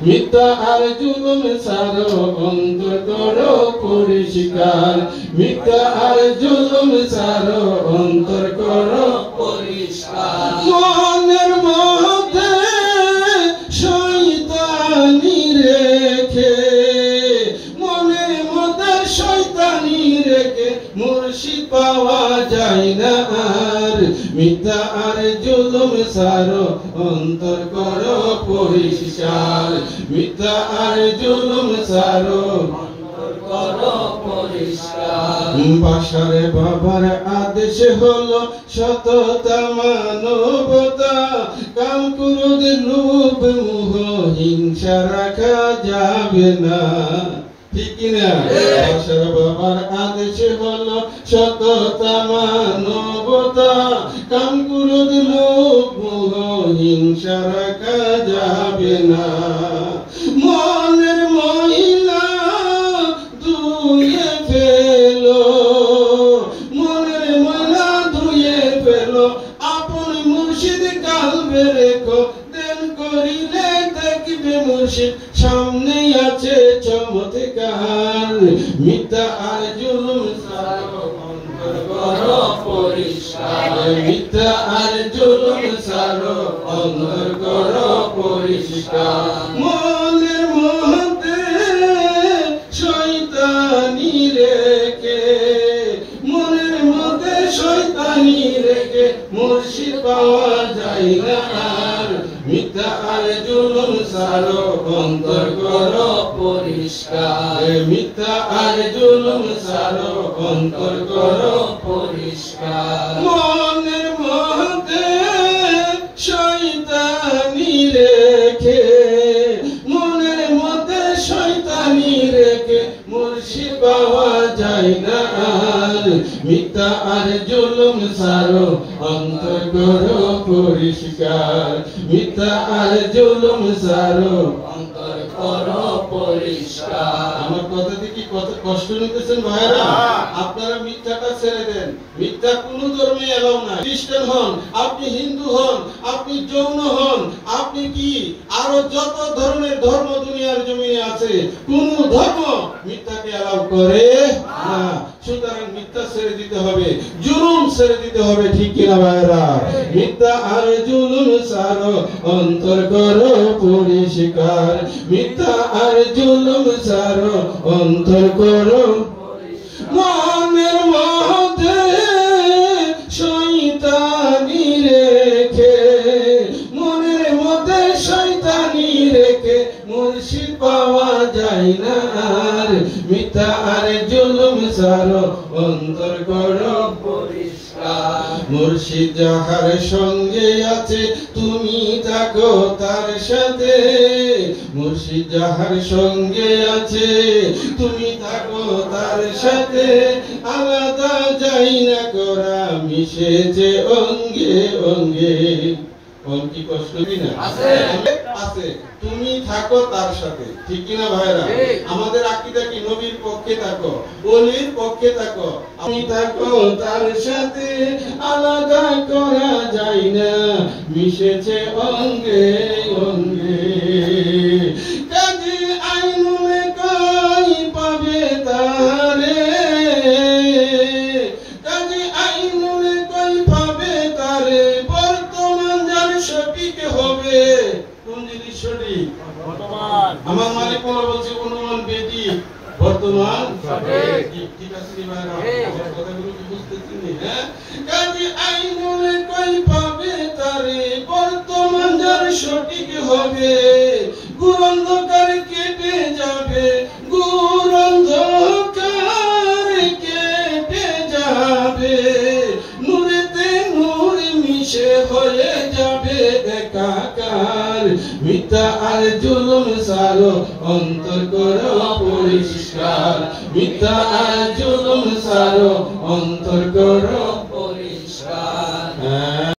মিথ্যা আর জুলুম সারো অন্তর করো পরিষ্কার মিথ্যা আর জুলুম সারো অন্তর করো পরিষ্কার মনের মধ্যে শয়তানি রেখে মনের মধ্যে শয়তানি রেখে মুর্শিদ পাওয়া যায় না আর মিথ্যা আর জুলুম সারো অন্তর করো পরিষ্কার মিথ্যা আর জুলুম সারো অন্তর করো পরিষ্কার বাশার বাবার আদেশ হলো সততা মানবতা কাম ক্রোধ লোভ মোহ হিংসা রাখা যাবে না ঠিক কিনা বাশার বাবার আদেশ হলো সততা মানবতা কাম ক্রোধ লোভ মোহ হিংসা রাখা যাবে না মনের মহিলা ধুয়ে ফেলো মনের মহিলা ধুয়ে ফেলো আপন মুর্শিদ কালবে রেখো দেন করিলে দেখবে মুর্শিদ সামনে আছে চমৎকার মিথ্যা আর জুলুম সারো অন্তর করো পরিষ্কার মিথ্যা আর জুলুম সারো অন্তর করো পরিষ্কার মনের মধ্যে শয়তানি রেখে মনের মধ্যে শয়তানি রেখে মুর্শিদ পাওয়া যায় না আর মিথ্যা আর জুলুম সারো অন্তর করো পরিষ্কার মিথ্যা আর জুলুম সারো অন্তর করো পরিষ্কার মনের মধ্যে শয়তানি রেখে মনের মধ্যে শয়তানি রেখে মুর্শিদ পাওয়া যায় না আর মিথ্যা আর জুলুম সারো অন্তর করো পরিষ্কার মিথ্যা আর জুলুম সারো অন্তর করো পরিষ্কার আমার কথা দেখি কত কষ্ট নিতেছেন ভাইরা আপনারা মিথ্যাটা ছেড়ে দেন মিথ্যা কোনো ধর্মে এলাও না খ্রিস্টান হন আপনি হিন্দু হন আপনি জৈন হন আপনি কি আরো যত ধরনের ধর্ম দুনিয়ার জমিনে আছে কোন ধর্ম মিথ্যাকে এলাও করে না সুতরাং মিথ্যা ছেড়ে দিতে হবে জুলুম ছেড়ে দিতে হবে ঠিক কিনা ভাইরা মিথ্যা আর জুলুম সারো অন্তর করো পরিষ্কার মিথ্যা আর জুলুম সারো অন্তর করো মনের মধ্যে শয়তানি রেখে মনের মধ্যে শয়তানি রেখে মুর্শিদ পাওয়া যায় না আর মিথ্যা আর জুলুম সারো অন্তর করো পরিষ্কার মুর্শিদ যাহার সঙ্গে আছে তুমি থাকো তার সাথে মুর্শিদ যাহার সঙ্গে আছে তুমি থাকো তার সাথে আলাদা যাই না করা মিশেছে অঙ্গে অঙ্গে কি কষ্ট কিনা আছে তুমি থাকো তার সাথে ঠিক কিনা ভাইরা আমাদের আকীদা কি নবীর পক্ষে থাকো ওলির পক্ষে থাকো আমি থাকো তার সাথে আলাদা করা যায় না মিশেছে অঙ্গে অঙ্গে কাজী আইনুলে কই পাবে তারে কাজী আইনুলে কই পাবে তারে বর্তমান যার সঠিক হবে কোন জিনিস সঠিক বর্তমান আমার মালিক মোলা বলছে অনুমান বেদিক বর্তমান সঠিক ঠিক আছে কি ভাইরা কথাগুলো কি বুঝতেছেন হ্যাঁ কাজী আইনুলে কই পাবে তারে বর্তমান যার সঠিক হবে গুরন্ধকার কেটে যাবে গুরন্ধকার কেটে যাবে নূরেতে নূর মিশে হয়ে যাবে একাকার মিথ্যা আর জুলুম সারো অন্তর করো পরিষ্কার মিথ্যা আর জুলুম সারো অন্তর করো